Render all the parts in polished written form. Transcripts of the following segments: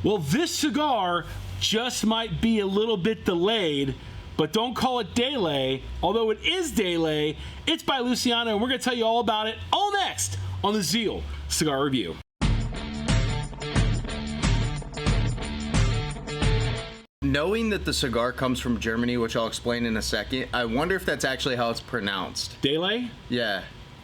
Well, this cigar just might be a little bit delayed, but don't call it delay. Although it is delay, it's by Luciano, and we're going to tell you all about it all next on the Zeal Cigar Review. Knowing that the cigar comes from Germany, which I'll explain in a second, I wonder if that's actually how it's pronounced. Delay? Yeah.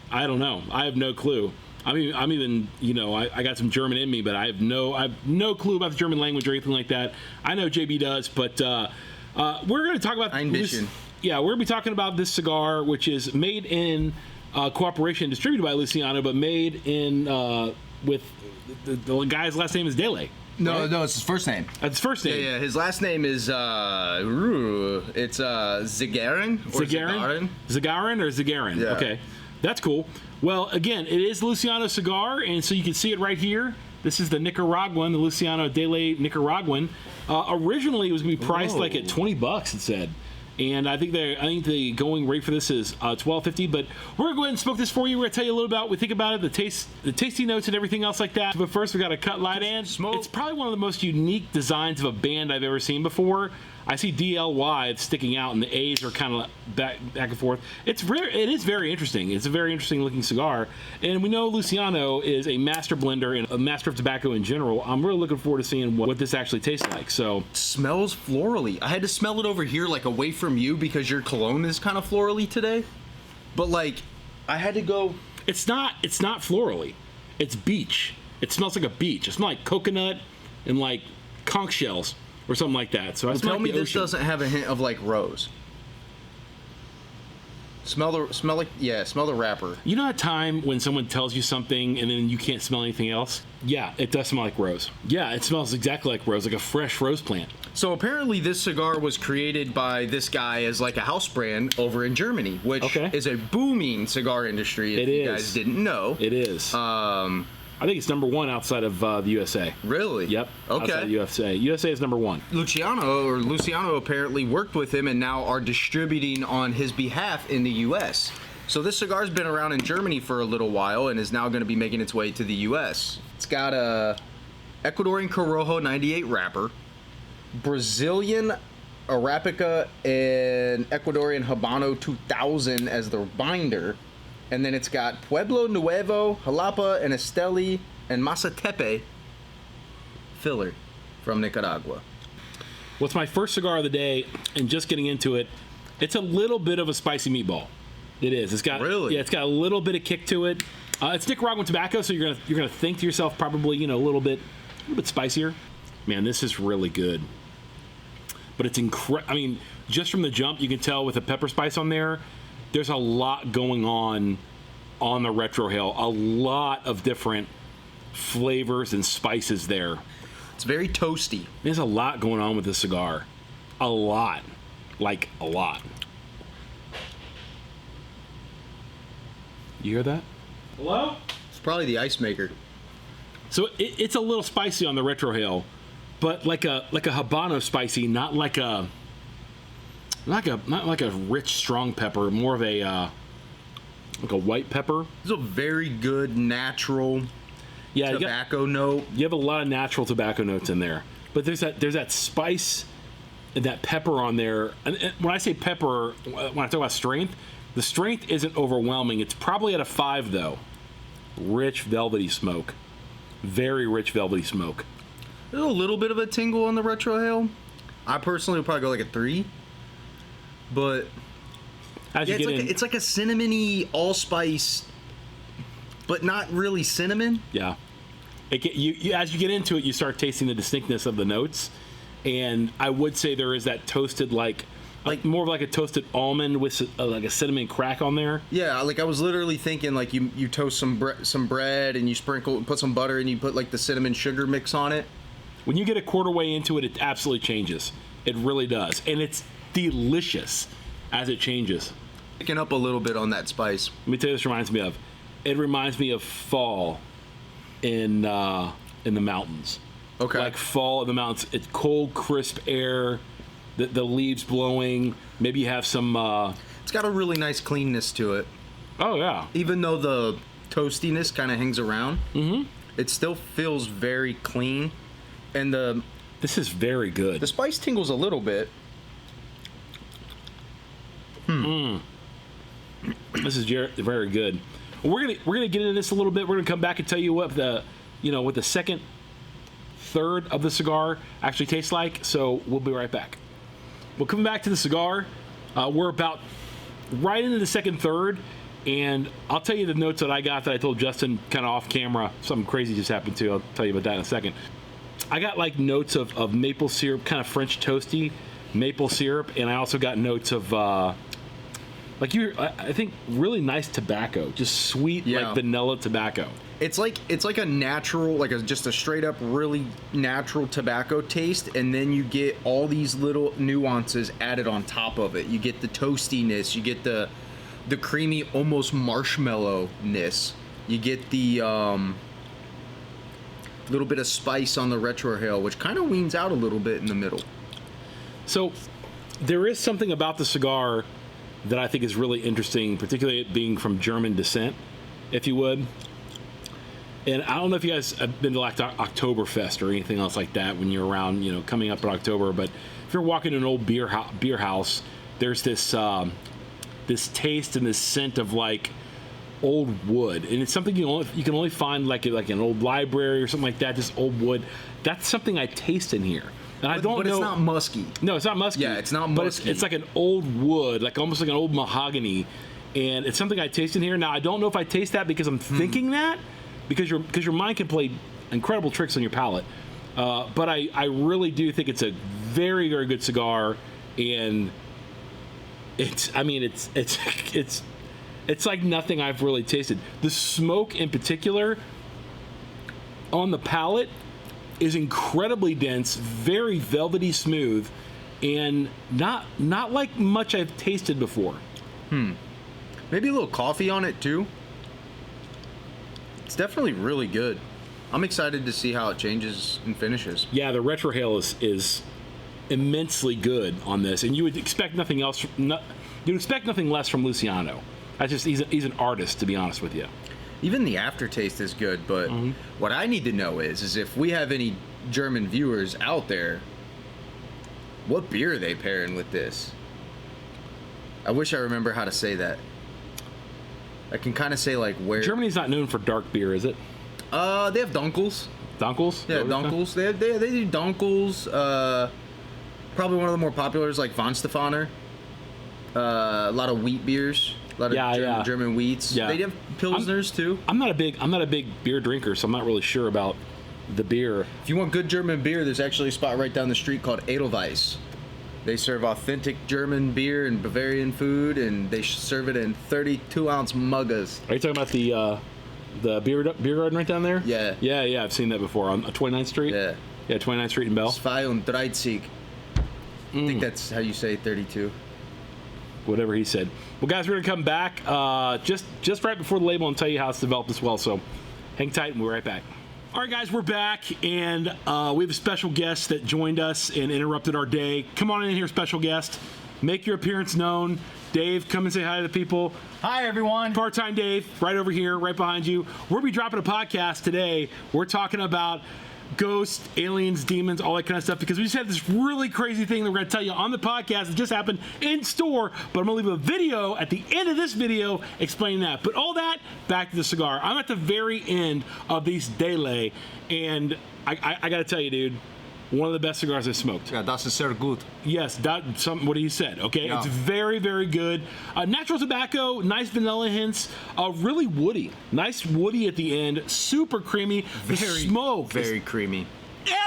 I don't know. I have no clue. I'm even, you know, I got some German in me, but I have no clue about the German language or anything like that. I know JB does, but we're going to talk about this. Yeah, we're going to be talking about this cigar, which is made in cooperation, distributed by Luciano, but made in with the guy's last name is Delay. No, right? no, it's his first name. That's his first name. Yeah, his last name is it's Zigaren. Zigaren or Zigaren? Yeah. Okay, that's cool. Well, again, it is Luciano cigar, and so you can see it right here. This is the Nicaraguan, the Luciano Delay Nicaraguan. Originally, it was going to be priced like at $20. It said. And I think the going rate for this is $12.50. But we're gonna go ahead and smoke this for you. We're gonna tell you a little about what we think about it, the tasty notes, and everything else like that. But first, we got a cut light and smoke. It's probably one of the most unique designs of a band I've ever seen before. I see DLY sticking out, and the A's are kind of back and forth. It is very interesting. It's a very interesting looking cigar, and we know Luciano is a master blender and a master of tobacco in general. I'm really looking forward to seeing what this actually tastes like. So, it smells florally. I had to smell it over here, like away from you, because your cologne is kind of florally today. But like, I had to go. It's not florally. It's beach. It smells like a beach. It smells like coconut and like conch shells. Or something like that. So tell me this doesn't have a hint of like rose. Smell the wrapper. You know that time when someone tells you something and then you can't smell anything else? Yeah, it does smell like rose. Yeah, it smells exactly like rose, like a fresh rose plant. So apparently this cigar was created by this guy as like a house brand over in Germany, which is a booming cigar industry if you guys didn't know. It is. I think it's number one outside of the USA. Really? Yep. Okay. Outside of USA. USA is number one. Luciano apparently worked with him and now are distributing on his behalf in the US. So this cigar's been around in Germany for a little while and is now going to be making its way to the US. It's got a Ecuadorian Corojo 98 wrapper, Brazilian Arabica and Ecuadorian Habano 2000 as the binder. And then it's got Pueblo Nuevo, Jalapa, and Esteli, and Masatepe filler from Nicaragua. Well, it's my first cigar of the day, and just getting into it, it's a little bit of a spicy meatball. It is. It's got it's got a little bit of kick to it. It's Nicaraguan tobacco, so you're gonna think to yourself probably a little bit spicier. Man, this is really good. But it's I mean, just from the jump, you can tell with the pepper spice on there. There's a lot going on the retrohale. A lot of different flavors and spices there. It's very toasty. There's a lot going on with this cigar. A lot. Like, a lot. You hear that? Hello? It's probably the ice maker. So it's a little spicy on the retrohale, but like a Habano spicy, not like a rich strong pepper, more of a like a white pepper. It's a very good natural tobacco note. You have a lot of natural tobacco notes in there, but there's that spice and that pepper on there. And when I say pepper, when I talk about strength, the strength isn't overwhelming. It's probably at a 5 though. Rich velvety smoke, very rich velvety smoke. There's a little bit of a tingle on the retrohale. I personally would probably go like a 3. But it's like a cinnamony allspice, but not really cinnamon. Yeah, as you get into it, you start tasting the distinctness of the notes, and I would say there is that toasted like more of like a toasted almond with like a cinnamon crack on there. Yeah, like I was literally thinking like you toast some bread and you put some butter and you put like the cinnamon sugar mix on it. When you get a quarter way into it, it absolutely changes. It really does, and it's delicious as it changes. Picking up a little bit on that spice. Let me tell you what this reminds me of. It reminds me of fall in the mountains. Okay. Like fall in the mountains. It's cold, crisp air, the leaves blowing. Maybe you have some... it's got a really nice cleanness to it. Oh, yeah. Even though the toastiness kind of hangs around, it still feels very clean. And This is very good. the spice tingles a little bit. This is very good. We're gonna get into this a little bit. We're gonna come back and tell you what what the second third of the cigar actually tastes like. So we'll be right back. Well, coming back to the cigar, we're about right into the second third, and I'll tell you the notes that I got that I told Justin kind of off camera. Something crazy just happened too. I'll tell you about that in a second. I got like notes of maple syrup, kind of French toasty maple syrup, and I also got notes of I think really nice tobacco, just sweet like vanilla tobacco. It's like a natural, just a straight up really natural tobacco taste, and then you get all these little nuances added on top of it. You get the toastiness, you get the creamy almost marshmallow-ness. You get the little bit of spice on the retrohale, which kind of weans out a little bit in the middle. So there is something about the cigar that I think is really interesting, particularly it being from German descent, if you would. And I don't know if you guys have been to like Oktoberfest or anything else like that when you're around, coming up in October. But if you're walking to an old beer house, there's this this taste and this scent of like old wood, and it's something you can only find like an old library or something like that. Just old wood. That's something I taste in here. And I don't know. But it's not musky. No, it's not musky. Yeah, it's not musky. But it's like an old wood, like almost like an old mahogany, and it's something I taste in here. Now I don't know if I taste that because I'm thinking that, because your mind can play incredible tricks on your palate. But I really do think it's a very, very good cigar, and it's like nothing I've really tasted. The smoke in particular on the palate is incredibly dense, very velvety smooth, and not like much I've tasted before. Maybe a little coffee on it too. It's definitely really good. I'm excited to see how it changes and finishes. Yeah, the retrohale is immensely good on this, and you would expect nothing else. You'd expect nothing less from Luciano. That's just he's an artist, to be honest with you. Even the aftertaste is good, but what I need to know is if we have any German viewers out there, what beer are they pairing with this? I wish I remember how to say that. I can kind of say like where. Germany's not known for dark beer, is it? They have Dunkels. Dunkels? Yeah, Dunkels. They do Dunkels. Probably one of the more popular is like Von Stefaner. A lot of wheat beers. A lot of German wheats. Yeah. They have Pilsners too. I'm not a big beer drinker, so I'm not really sure about the beer. If you want good German beer, there's actually a spot right down the street called Edelweiss. They serve authentic German beer and Bavarian food, and they serve it in 32-ounce muggas. Are you talking about the beer garden right down there? Yeah. Yeah, I've seen that before on 29th Street. Yeah. Yeah, 29th Street in Bell. 32. I think that's how you say 32. Whatever he said. Well, guys, we're going to come back just right before the label and tell you how it's developed as well. So hang tight and we'll be right back. All right, guys, we're back, and we have a special guest that joined us and interrupted our day. Come on in here, special guest. Make your appearance known. Dave, come and say hi to the people. Hi, everyone. Part-time Dave, right over here, right behind you. We'll be dropping a podcast today. We're talking about ghosts, aliens, demons, all that kind of stuff, because we just had this really crazy thing that we're going to tell you on the podcast that just happened in store, but I'm going to leave a video at the end of this video explaining that. But all that, back to the cigar. I'm at the very end of these Delay, and I got to tell you, dude, one of the best cigars I've smoked. Yeah, that's sehr gut. Yes, what he said, okay? Yeah. It's very, very good. Natural tobacco, nice vanilla hints, really woody. Nice woody at the end, super creamy. The smoke Very is creamy.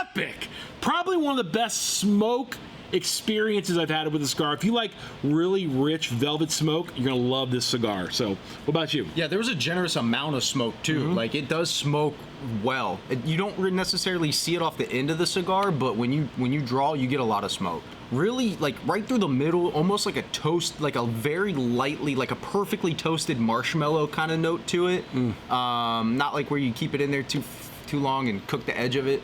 epic. Probably one of the best smoke experiences I've had with a cigar. If you like really rich velvet smoke, you're going to love this cigar. So, what about you? Yeah, there was a generous amount of smoke too. Like it does smoke well. You don't necessarily see it off the end of the cigar, but when you draw, you get a lot of smoke. Really, like right through the middle, almost like a toast, like a very lightly, like a perfectly toasted marshmallow kind of note to it. Not like where you keep it in there too long and cook the edge of it.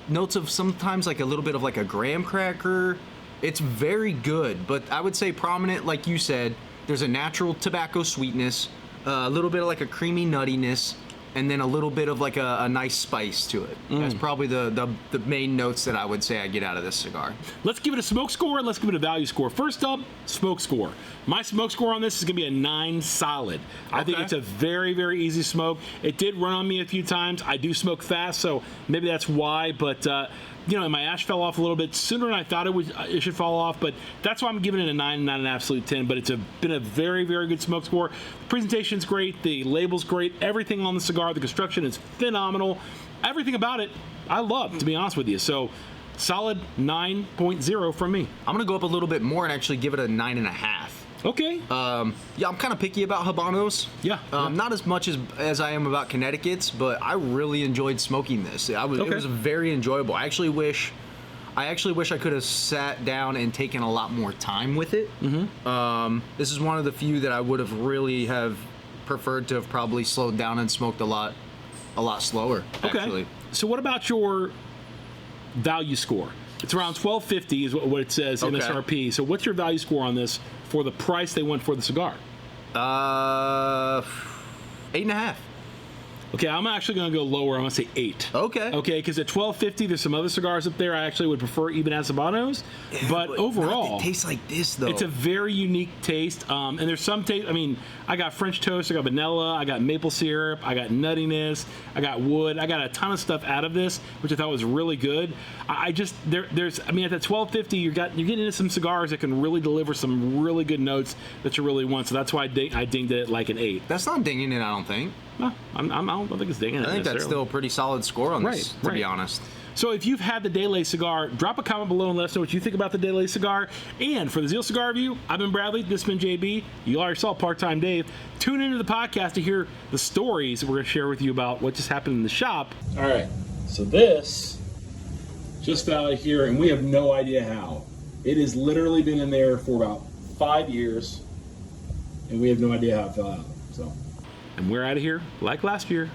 Notes of sometimes like a little bit of like a graham cracker. It's very good, but I would say prominent, like you said, there's a natural tobacco sweetness, a little bit of like a creamy nuttiness, and then a little bit of like a nice spice to it. That's probably the main notes that I would say I get out of this cigar. Let's give it a smoke score and let's give it a value score. First up, smoke score. My smoke score on this is going to be a 9 solid. I think it's a very, very easy smoke. It did run on me a few times. I do smoke fast, so maybe that's why, but you know, my ash fell off a little bit sooner than I thought it should fall off, but that's why I'm giving it a 9, not an absolute 10, but it's been a very, very good smoke score. The presentation's great, the label's great, everything on the cigar, the construction is phenomenal. Everything about it, I love, to be honest with you. So, solid 9.0 from me. I'm gonna go up a little bit more and actually give it a 9.5. Okay. Yeah, I'm kind of picky about Habanos. Yeah. Not as much as I am about Connecticut's, but I really enjoyed smoking this. It was very enjoyable. I actually wish I could have sat down and taken a lot more time with it. This is one of the few that I would have really have preferred to have probably slowed down and smoked a lot slower. Actually. So what about your value score? It's around 1250 is what it says MSRP. So what's your value score on this for the price they want for the cigar? 8.5. Okay, I'm actually going to go lower. I'm going to say 8. Okay. Okay, because at 1250, there's some other cigars up there I actually would prefer even as Habanos. Yeah, but overall, it tastes like this though. It's a very unique taste. And there's some taste. I mean, I got French toast, I got vanilla, I got maple syrup, I got nuttiness, I got wood. I got a ton of stuff out of this, which I thought was really good. I just there's. I mean, at that 1250, you're getting into some cigars that can really deliver some really good notes that you really want. So that's why I dinged it like an 8. That's not dinging it, I don't think. No, I don't think it's dinging it. I think that's still a pretty solid score on this, to be honest. So if you've had the Daylay cigar, drop a comment below and let us know what you think about the Daylay cigar. And for the Zeal Cigar Review, I've been Bradley, this has been JB. You already saw Part-Time Dave. Tune into the podcast to hear the stories that we're going to share with you about what just happened in the shop. All right, so this just fell out here, and we have no idea how. It has literally been in there for about 5 years, and we have no idea how it fell out. So. And we're out of here like last year.